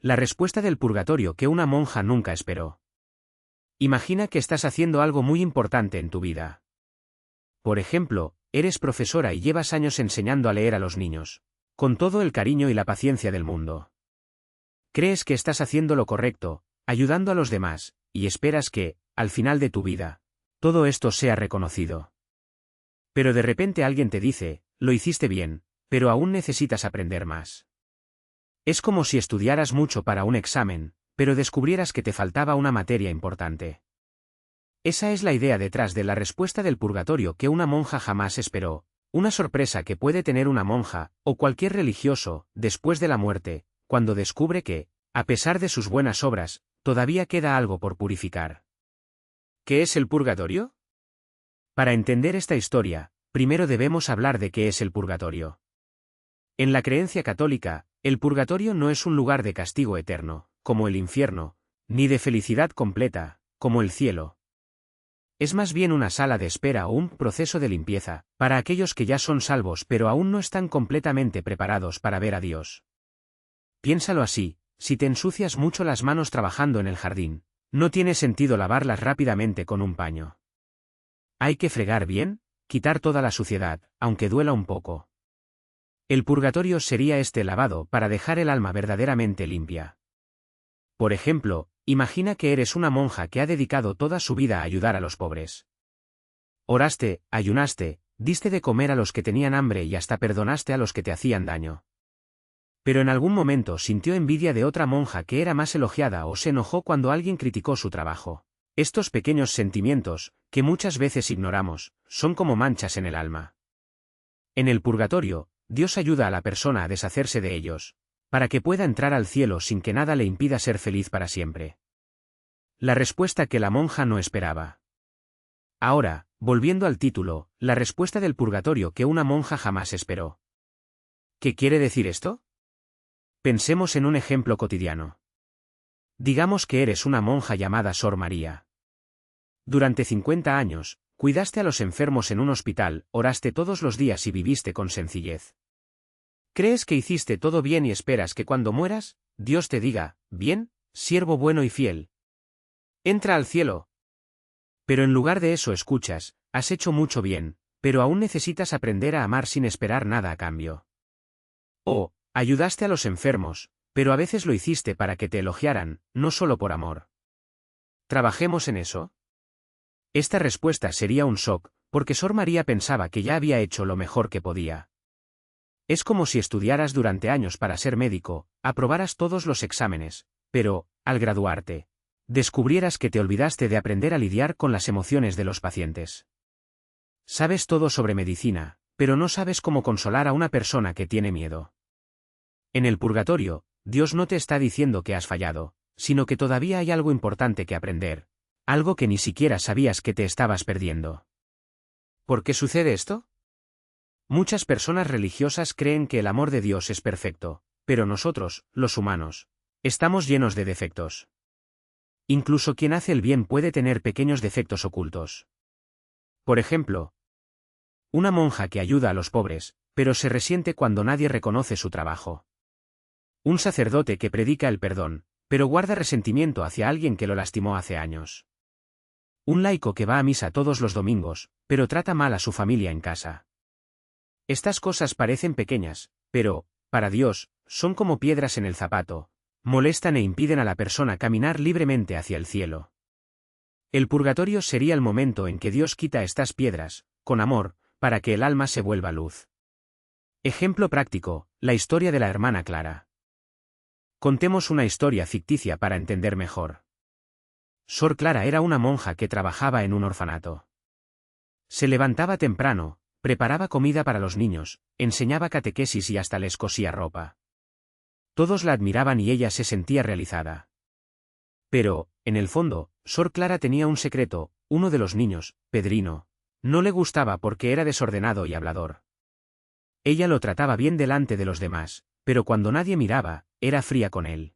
La respuesta del purgatorio que una monja nunca esperó. Imagina que estás haciendo algo muy importante en tu vida. Por ejemplo, eres profesora y llevas años enseñando a leer a los niños, con todo el cariño y la paciencia del mundo. Crees que estás haciendo lo correcto, ayudando a los demás, y esperas que, al final de tu vida, todo esto sea reconocido. Pero de repente alguien te dice, lo hiciste bien, pero aún necesitas aprender más. Es como si estudiaras mucho para un examen, pero descubrieras que te faltaba una materia importante. Esa es la idea detrás de la respuesta del purgatorio que una monja jamás esperó, una sorpresa que puede tener una monja, o cualquier religioso, después de la muerte, cuando descubre que, a pesar de sus buenas obras, todavía queda algo por purificar. ¿Qué es el purgatorio? Para entender esta historia, primero debemos hablar de qué es el purgatorio. En la creencia católica, el purgatorio no es un lugar de castigo eterno, como el infierno, ni de felicidad completa, como el cielo. Es más bien una sala de espera o un proceso de limpieza, para aquellos que ya son salvos pero aún no están completamente preparados para ver a Dios. Piénsalo así, si te ensucias mucho las manos trabajando en el jardín, no tiene sentido lavarlas rápidamente con un paño. Hay que fregar bien, quitar toda la suciedad, aunque duela un poco. El purgatorio sería este lavado para dejar el alma verdaderamente limpia. Por ejemplo, imagina que eres una monja que ha dedicado toda su vida a ayudar a los pobres. Oraste, ayunaste, diste de comer a los que tenían hambre y hasta perdonaste a los que te hacían daño. Pero en algún momento sintió envidia de otra monja que era más elogiada o se enojó cuando alguien criticó su trabajo. Estos pequeños sentimientos, que muchas veces ignoramos, son como manchas en el alma. En el purgatorio, Dios ayuda a la persona a deshacerse de ellos, para que pueda entrar al cielo sin que nada le impida ser feliz para siempre. La respuesta que la monja no esperaba. Ahora, volviendo al título, la respuesta del purgatorio que una monja jamás esperó. ¿Qué quiere decir esto? Pensemos en un ejemplo cotidiano. Digamos que eres una monja llamada Sor María. Durante 50 años, cuidaste a los enfermos en un hospital, oraste todos los días y viviste con sencillez. ¿Crees que hiciste todo bien y esperas que cuando mueras, Dios te diga, bien, siervo bueno y fiel? Entra al cielo. Pero en lugar de eso escuchas, has hecho mucho bien, pero aún necesitas aprender a amar sin esperar nada a cambio. O, ayudaste a los enfermos, pero a veces lo hiciste para que te elogiaran, no solo por amor. ¿Trabajemos en eso? Esta respuesta sería un shock, porque Sor María pensaba que ya había hecho lo mejor que podía. Es como si estudiaras durante años para ser médico, aprobaras todos los exámenes, pero, al graduarte, descubrieras que te olvidaste de aprender a lidiar con las emociones de los pacientes. Sabes todo sobre medicina, pero no sabes cómo consolar a una persona que tiene miedo. En el purgatorio, Dios no te está diciendo que has fallado, sino que todavía hay algo importante que aprender, algo que ni siquiera sabías que te estabas perdiendo. ¿Por qué sucede esto? Muchas personas religiosas creen que el amor de Dios es perfecto, pero nosotros, los humanos, estamos llenos de defectos. Incluso quien hace el bien puede tener pequeños defectos ocultos. Por ejemplo, una monja que ayuda a los pobres, pero se resiente cuando nadie reconoce su trabajo. Un sacerdote que predica el perdón, pero guarda resentimiento hacia alguien que lo lastimó hace años. Un laico que va a misa todos los domingos, pero trata mal a su familia en casa. Estas cosas parecen pequeñas, pero, para Dios, son como piedras en el zapato, molestan e impiden a la persona caminar libremente hacia el cielo. El purgatorio sería el momento en que Dios quita estas piedras, con amor, para que el alma se vuelva luz. Ejemplo práctico, la historia de la hermana Clara. Contemos una historia ficticia para entender mejor. Sor Clara era una monja que trabajaba en un orfanato. Se levantaba temprano, preparaba comida para los niños, enseñaba catequesis y hasta les cosía ropa. Todos la admiraban y ella se sentía realizada. Pero, en el fondo, Sor Clara tenía un secreto: uno de los niños, Pedrino, no le gustaba porque era desordenado y hablador. Ella lo trataba bien delante de los demás, pero cuando nadie miraba, era fría con él.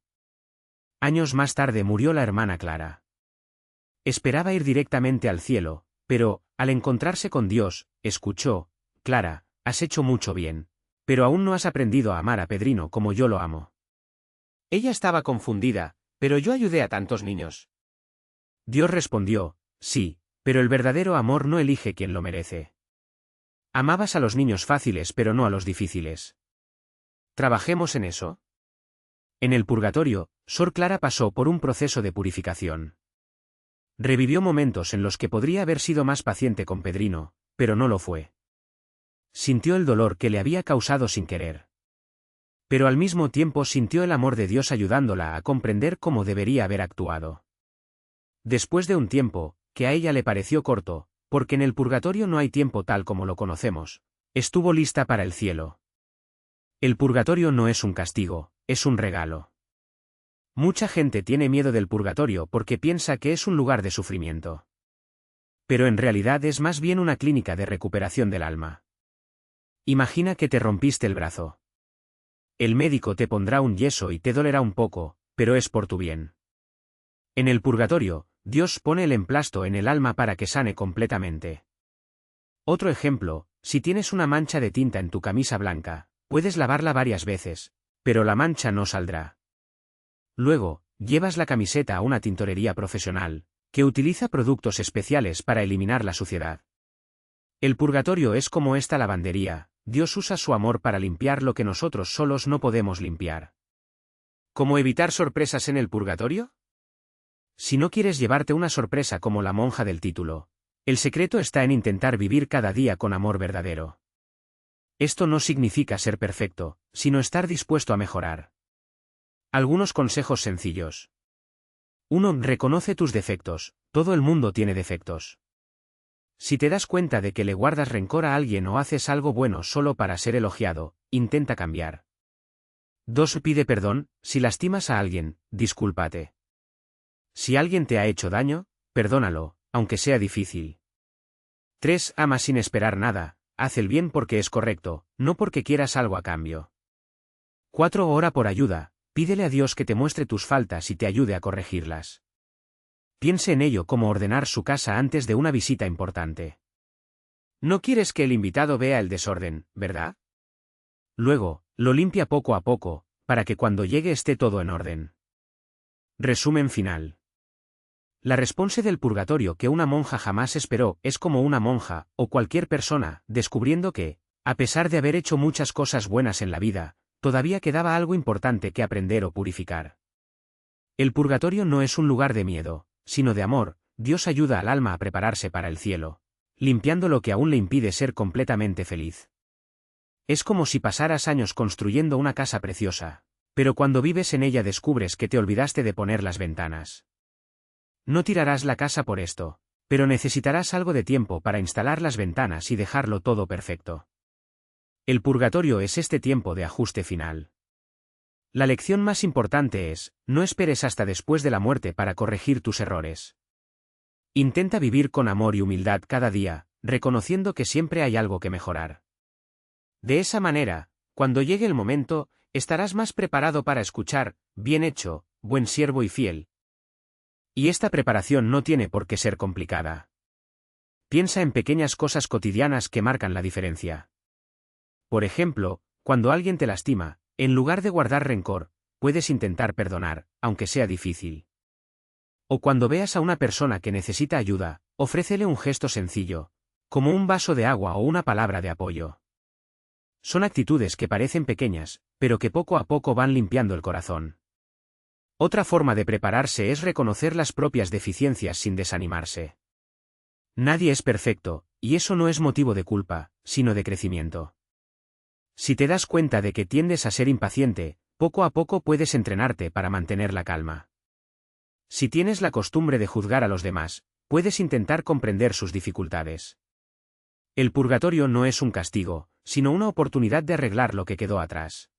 Años más tarde murió la hermana Clara. Esperaba ir directamente al cielo, pero, al encontrarse con Dios, escuchó: Clara, has hecho mucho bien, pero aún no has aprendido a amar a Pedrino como yo lo amo. Ella estaba confundida, pero yo ayudé a tantos niños. Dios respondió, sí, pero el verdadero amor no elige quien lo merece. Amabas a los niños fáciles pero no a los difíciles. ¿Trabajemos en eso? En el purgatorio, Sor Clara pasó por un proceso de purificación. Revivió momentos en los que podría haber sido más paciente con Pedrino, pero no lo fue. Sintió el dolor que le había causado sin querer. Pero al mismo tiempo sintió el amor de Dios ayudándola a comprender cómo debería haber actuado. Después de un tiempo, que a ella le pareció corto, porque en el purgatorio no hay tiempo tal como lo conocemos, estuvo lista para el cielo. El purgatorio no es un castigo, es un regalo. Mucha gente tiene miedo del purgatorio porque piensa que es un lugar de sufrimiento. Pero en realidad es más bien una clínica de recuperación del alma. Imagina que te rompiste el brazo. El médico te pondrá un yeso y te dolerá un poco, pero es por tu bien. En el purgatorio, Dios pone el emplasto en el alma para que sane completamente. Otro ejemplo, si tienes una mancha de tinta en tu camisa blanca, puedes lavarla varias veces, pero la mancha no saldrá. Luego, llevas la camiseta a una tintorería profesional, que utiliza productos especiales para eliminar la suciedad. El purgatorio es como esta lavandería, Dios usa su amor para limpiar lo que nosotros solos no podemos limpiar. ¿Cómo evitar sorpresas en el purgatorio? Si no quieres llevarte una sorpresa como la monja del título, el secreto está en intentar vivir cada día con amor verdadero. Esto no significa ser perfecto, sino estar dispuesto a mejorar. Algunos consejos sencillos. 1. Reconoce tus defectos, todo el mundo tiene defectos. Si te das cuenta de que le guardas rencor a alguien o haces algo bueno solo para ser elogiado, intenta cambiar. 2. Pide perdón, si lastimas a alguien, discúlpate. Si alguien te ha hecho daño, perdónalo, aunque sea difícil. 3. Ama sin esperar nada, haz el bien porque es correcto, no porque quieras algo a cambio. 4. Ora por ayuda, pídele a Dios que te muestre tus faltas y te ayude a corregirlas. Piense en ello como ordenar su casa antes de una visita importante. No quieres que el invitado vea el desorden, ¿verdad? Luego, lo limpia poco a poco, para que cuando llegue esté todo en orden. Resumen final. La response del purgatorio que una monja jamás esperó es como una monja, o cualquier persona, descubriendo que, a pesar de haber hecho muchas cosas buenas en la vida, todavía quedaba algo importante que aprender o purificar. El purgatorio no es un lugar de miedo, sino de amor. Dios ayuda al alma a prepararse para el cielo, limpiando lo que aún le impide ser completamente feliz. Es como si pasaras años construyendo una casa preciosa, pero cuando vives en ella descubres que te olvidaste de poner las ventanas. No tirarás la casa por esto, pero necesitarás algo de tiempo para instalar las ventanas y dejarlo todo perfecto. El purgatorio es este tiempo de ajuste final. La lección más importante es, no esperes hasta después de la muerte para corregir tus errores. Intenta vivir con amor y humildad cada día, reconociendo que siempre hay algo que mejorar. De esa manera, cuando llegue el momento, estarás más preparado para escuchar, bien hecho, buen siervo y fiel. Y esta preparación no tiene por qué ser complicada. Piensa en pequeñas cosas cotidianas que marcan la diferencia. Por ejemplo, cuando alguien te lastima, en lugar de guardar rencor, puedes intentar perdonar, aunque sea difícil. O cuando veas a una persona que necesita ayuda, ofrécele un gesto sencillo, como un vaso de agua o una palabra de apoyo. Son actitudes que parecen pequeñas, pero que poco a poco van limpiando el corazón. Otra forma de prepararse es reconocer las propias deficiencias sin desanimarse. Nadie es perfecto, y eso no es motivo de culpa, sino de crecimiento. Si te das cuenta de que tiendes a ser impaciente, poco a poco puedes entrenarte para mantener la calma. Si tienes la costumbre de juzgar a los demás, puedes intentar comprender sus dificultades. El purgatorio no es un castigo, sino una oportunidad de arreglar lo que quedó atrás.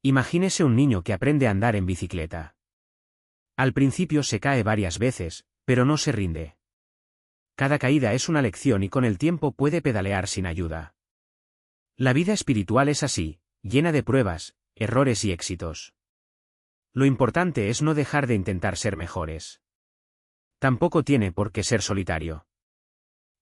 Imagínese un niño que aprende a andar en bicicleta. Al principio se cae varias veces, pero no se rinde. Cada caída es una lección y con el tiempo puede pedalear sin ayuda. La vida espiritual es así, llena de pruebas, errores y éxitos. Lo importante es no dejar de intentar ser mejores. Tampoco tiene por qué ser solitario.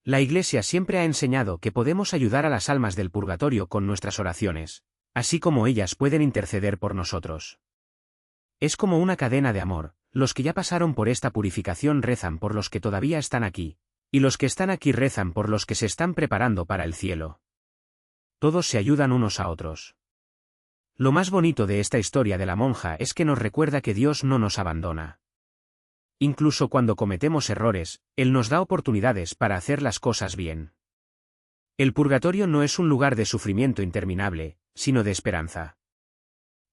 La Iglesia siempre ha enseñado que podemos ayudar a las almas del purgatorio con nuestras oraciones, así como ellas pueden interceder por nosotros. Es como una cadena de amor, los que ya pasaron por esta purificación rezan por los que todavía están aquí, y los que están aquí rezan por los que se están preparando para el cielo. Todos se ayudan unos a otros. Lo más bonito de esta historia de la monja es que nos recuerda que Dios no nos abandona. Incluso cuando cometemos errores, Él nos da oportunidades para hacer las cosas bien. El purgatorio no es un lugar de sufrimiento interminable, sino de esperanza.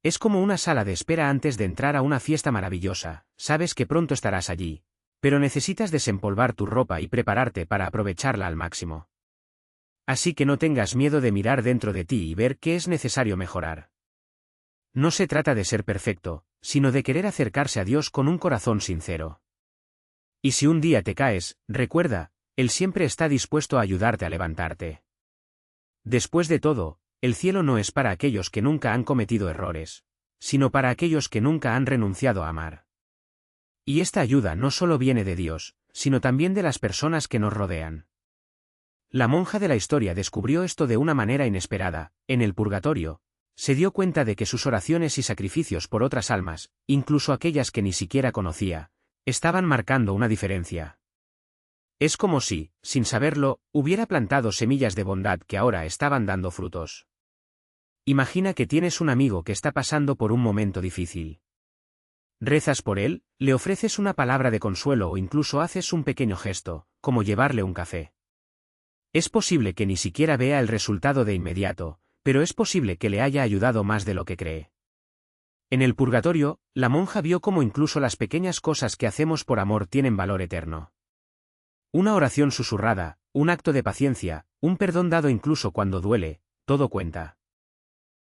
Es como una sala de espera antes de entrar a una fiesta maravillosa, sabes que pronto estarás allí, pero necesitas desempolvar tu ropa y prepararte para aprovecharla al máximo. Así que no tengas miedo de mirar dentro de ti y ver qué es necesario mejorar. No se trata de ser perfecto, sino de querer acercarse a Dios con un corazón sincero. Y si un día te caes, recuerda, Él siempre está dispuesto a ayudarte a levantarte. Después de todo, el cielo no es para aquellos que nunca han cometido errores, sino para aquellos que nunca han renunciado a amar. Y esta ayuda no solo viene de Dios, sino también de las personas que nos rodean. La monja de la historia descubrió esto de una manera inesperada, en el purgatorio. Se dio cuenta de que sus oraciones y sacrificios por otras almas, incluso aquellas que ni siquiera conocía, estaban marcando una diferencia. Es como si, sin saberlo, hubiera plantado semillas de bondad que ahora estaban dando frutos. Imagina que tienes un amigo que está pasando por un momento difícil. Rezas por él, le ofreces una palabra de consuelo o incluso haces un pequeño gesto, como llevarle un café. Es posible que ni siquiera vea el resultado de inmediato, pero es posible que le haya ayudado más de lo que cree. En el purgatorio, la monja vio cómo incluso las pequeñas cosas que hacemos por amor tienen valor eterno. Una oración susurrada, un acto de paciencia, un perdón dado incluso cuando duele, todo cuenta.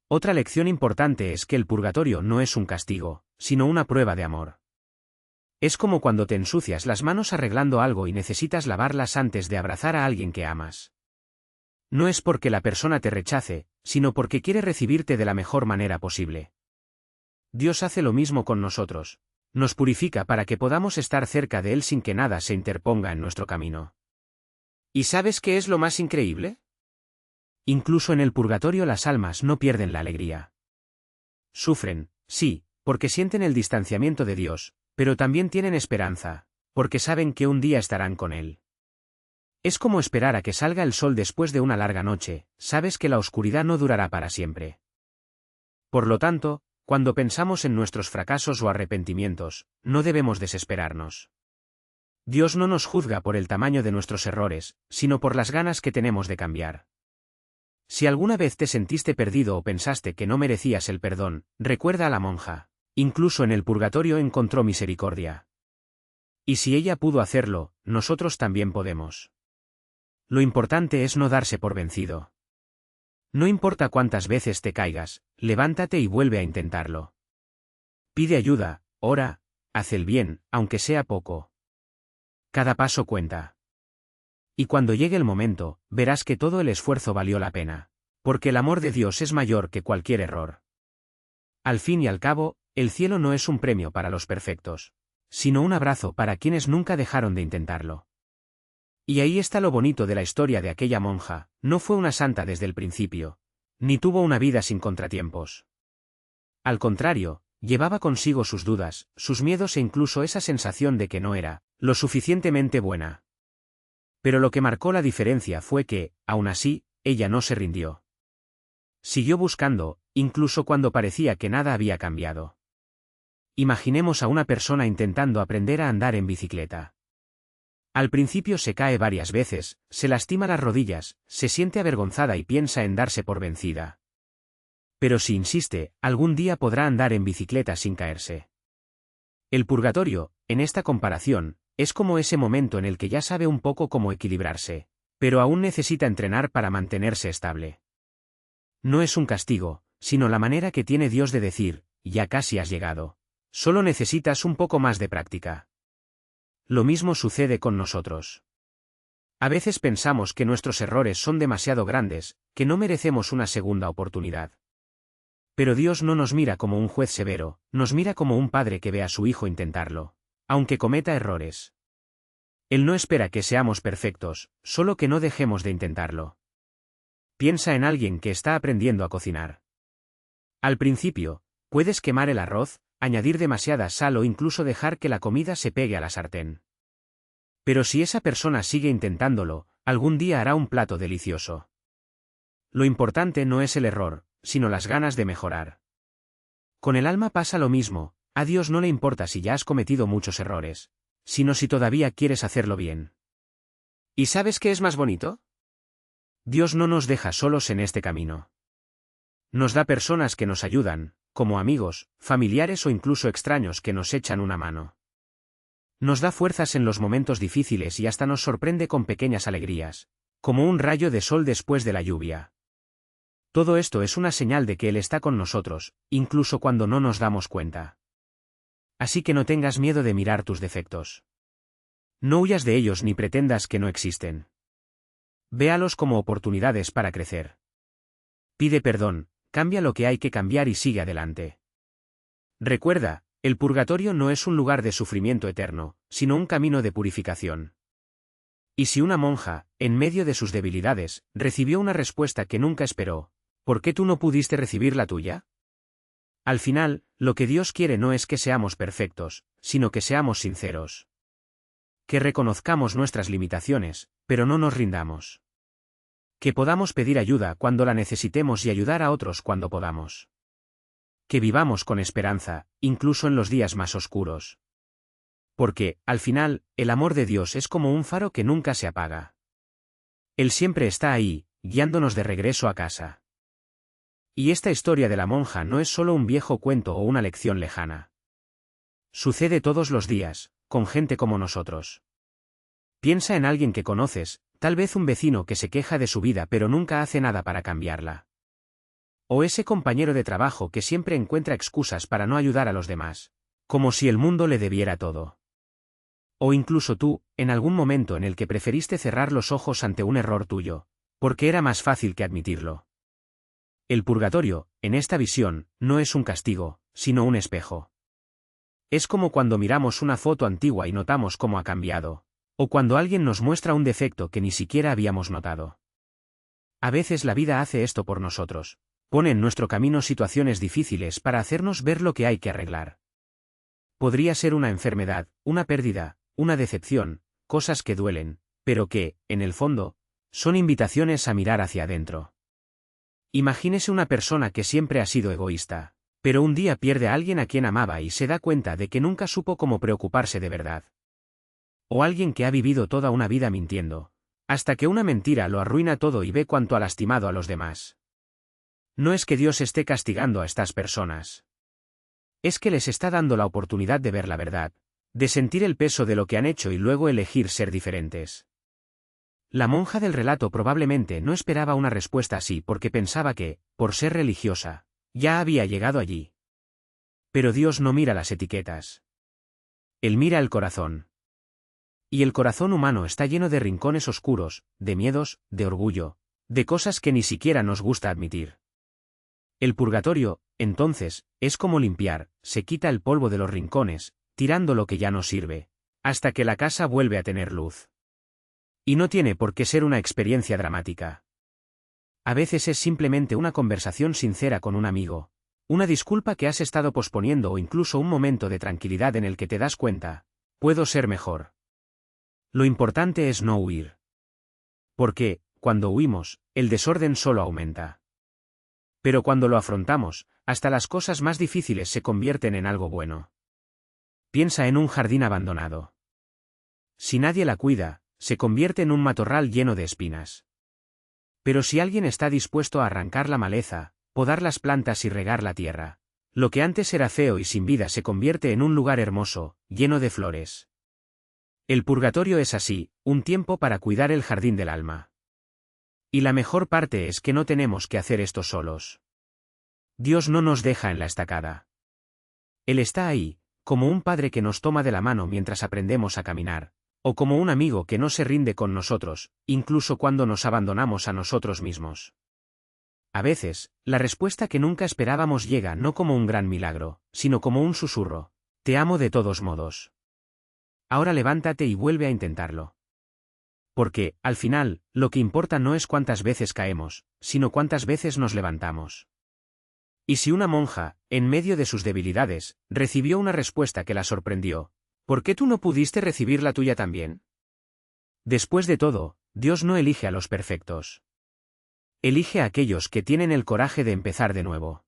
Otra lección importante es que el purgatorio no es un castigo, sino una prueba de amor. Es como cuando te ensucias las manos arreglando algo y necesitas lavarlas antes de abrazar a alguien que amas. No es porque la persona te rechace, sino porque quiere recibirte de la mejor manera posible. Dios hace lo mismo con nosotros. Nos purifica para que podamos estar cerca de Él sin que nada se interponga en nuestro camino. ¿Y sabes qué es lo más increíble? Incluso en el purgatorio las almas no pierden la alegría. Sufren, sí, porque sienten el distanciamiento de Dios, pero también tienen esperanza, porque saben que un día estarán con Él. Es como esperar a que salga el sol después de una larga noche, sabes que la oscuridad no durará para siempre. Por lo tanto, cuando pensamos en nuestros fracasos o arrepentimientos, no debemos desesperarnos. Dios no nos juzga por el tamaño de nuestros errores, sino por las ganas que tenemos de cambiar. Si alguna vez te sentiste perdido o pensaste que no merecías el perdón, recuerda a la monja. Incluso en el purgatorio encontró misericordia. Y si ella pudo hacerlo, nosotros también podemos. Lo importante es no darse por vencido. No importa cuántas veces te caigas, levántate y vuelve a intentarlo. Pide ayuda, ora, haz el bien, aunque sea poco. Cada paso cuenta. Y cuando llegue el momento, verás que todo el esfuerzo valió la pena, porque el amor de Dios es mayor que cualquier error. Al fin y al cabo, el cielo no es un premio para los perfectos, sino un abrazo para quienes nunca dejaron de intentarlo. Y ahí está lo bonito de la historia de aquella monja, no fue una santa desde el principio, ni tuvo una vida sin contratiempos. Al contrario, llevaba consigo sus dudas, sus miedos e incluso esa sensación de que no era lo suficientemente buena. Pero lo que marcó la diferencia fue que, aún así, ella no se rindió. Siguió buscando, incluso cuando parecía que nada había cambiado. Imaginemos a una persona intentando aprender a andar en bicicleta. Al principio se cae varias veces, se lastima las rodillas, se siente avergonzada y piensa en darse por vencida. Pero si insiste, algún día podrá andar en bicicleta sin caerse. El purgatorio, en esta comparación, es como ese momento en el que ya sabe un poco cómo equilibrarse, pero aún necesita entrenar para mantenerse estable. No es un castigo, sino la manera que tiene Dios de decir, ya casi has llegado. Solo necesitas un poco más de práctica. Lo mismo sucede con nosotros. A veces pensamos que nuestros errores son demasiado grandes, que no merecemos una segunda oportunidad. Pero Dios no nos mira como un juez severo, nos mira como un padre que ve a su hijo intentarlo, aunque cometa errores. Él no espera que seamos perfectos, solo que no dejemos de intentarlo. Piensa en alguien que está aprendiendo a cocinar. Al principio, puedes quemar el arroz, añadir demasiada sal o incluso dejar que la comida se pegue a la sartén. Pero si esa persona sigue intentándolo, algún día hará un plato delicioso. Lo importante no es el error, sino las ganas de mejorar. Con el alma pasa lo mismo, a Dios no le importa si ya has cometido muchos errores, sino si todavía quieres hacerlo bien. ¿Y sabes qué es más bonito? Dios no nos deja solos en este camino. Nos da personas que nos ayudan, como amigos, familiares o incluso extraños que nos echan una mano. Nos da fuerzas en los momentos difíciles y hasta nos sorprende con pequeñas alegrías, como un rayo de sol después de la lluvia. Todo esto es una señal de que Él está con nosotros, incluso cuando no nos damos cuenta. Así que no tengas miedo de mirar tus defectos. No huyas de ellos ni pretendas que no existen. Véalos como oportunidades para crecer. Pide perdón, cambia lo que hay que cambiar y sigue adelante. Recuerda, el purgatorio no es un lugar de sufrimiento eterno, sino un camino de purificación. Y si una monja, en medio de sus debilidades, recibió una respuesta que nunca esperó, ¿por qué tú no pudiste recibir la tuya? Al final, lo que Dios quiere no es que seamos perfectos, sino que seamos sinceros. Que reconozcamos nuestras limitaciones, pero no nos rindamos. Que podamos pedir ayuda cuando la necesitemos y ayudar a otros cuando podamos. Que vivamos con esperanza, incluso en los días más oscuros. Porque, al final, el amor de Dios es como un faro que nunca se apaga. Él siempre está ahí, guiándonos de regreso a casa. Y esta historia de la monja no es solo un viejo cuento o una lección lejana. Sucede todos los días, con gente como nosotros. Piensa en alguien que conoces, tal vez un vecino que se queja de su vida pero nunca hace nada para cambiarla. O ese compañero de trabajo que siempre encuentra excusas para no ayudar a los demás, como si el mundo le debiera todo. O incluso tú, en algún momento en el que preferiste cerrar los ojos ante un error tuyo, porque era más fácil que admitirlo. El purgatorio, en esta visión, no es un castigo, sino un espejo. Es como cuando miramos una foto antigua y notamos cómo ha cambiado, o cuando alguien nos muestra un defecto que ni siquiera habíamos notado. A veces la vida hace esto por nosotros, pone en nuestro camino situaciones difíciles para hacernos ver lo que hay que arreglar. Podría ser una enfermedad, una pérdida, una decepción, cosas que duelen, pero que, en el fondo, son invitaciones a mirar hacia adentro. Imagínese una persona que siempre ha sido egoísta, pero un día pierde a alguien a quien amaba y se da cuenta de que nunca supo cómo preocuparse de verdad. O alguien que ha vivido toda una vida mintiendo, hasta que una mentira lo arruina todo y ve cuánto ha lastimado a los demás. No es que Dios esté castigando a estas personas. Es que les está dando la oportunidad de ver la verdad, de sentir el peso de lo que han hecho y luego elegir ser diferentes. La monja del relato probablemente no esperaba una respuesta así porque pensaba que, por ser religiosa, ya había llegado allí. Pero Dios no mira las etiquetas. Él mira el corazón. Y el corazón humano está lleno de rincones oscuros, de miedos, de orgullo, de cosas que ni siquiera nos gusta admitir. El purgatorio, entonces, es como limpiar, se quita el polvo de los rincones, tirando lo que ya no sirve, hasta que la casa vuelve a tener luz. Y no tiene por qué ser una experiencia dramática. A veces es simplemente una conversación sincera con un amigo, una disculpa que has estado posponiendo o incluso un momento de tranquilidad en el que te das cuenta, puedo ser mejor. Lo importante es no huir. Porque, cuando huimos, el desorden solo aumenta. Pero cuando lo afrontamos, hasta las cosas más difíciles se convierten en algo bueno. Piensa en un jardín abandonado. Si nadie la cuida, se convierte en un matorral lleno de espinas. Pero si alguien está dispuesto a arrancar la maleza, podar las plantas y regar la tierra, lo que antes era feo y sin vida se convierte en un lugar hermoso, lleno de flores. El purgatorio es así, un tiempo para cuidar el jardín del alma. Y la mejor parte es que no tenemos que hacer esto solos. Dios no nos deja en la estacada. Él está ahí, como un padre que nos toma de la mano mientras aprendemos a caminar, o como un amigo que no se rinde con nosotros, incluso cuando nos abandonamos a nosotros mismos. A veces, la respuesta que nunca esperábamos llega no como un gran milagro, sino como un susurro: te amo de todos modos. Ahora levántate y vuelve a intentarlo. Porque, al final, lo que importa no es cuántas veces caemos, sino cuántas veces nos levantamos. Y si una monja, en medio de sus debilidades, recibió una respuesta que la sorprendió, ¿por qué tú no pudiste recibir la tuya también? Después de todo, Dios no elige a los perfectos. Elige a aquellos que tienen el coraje de empezar de nuevo.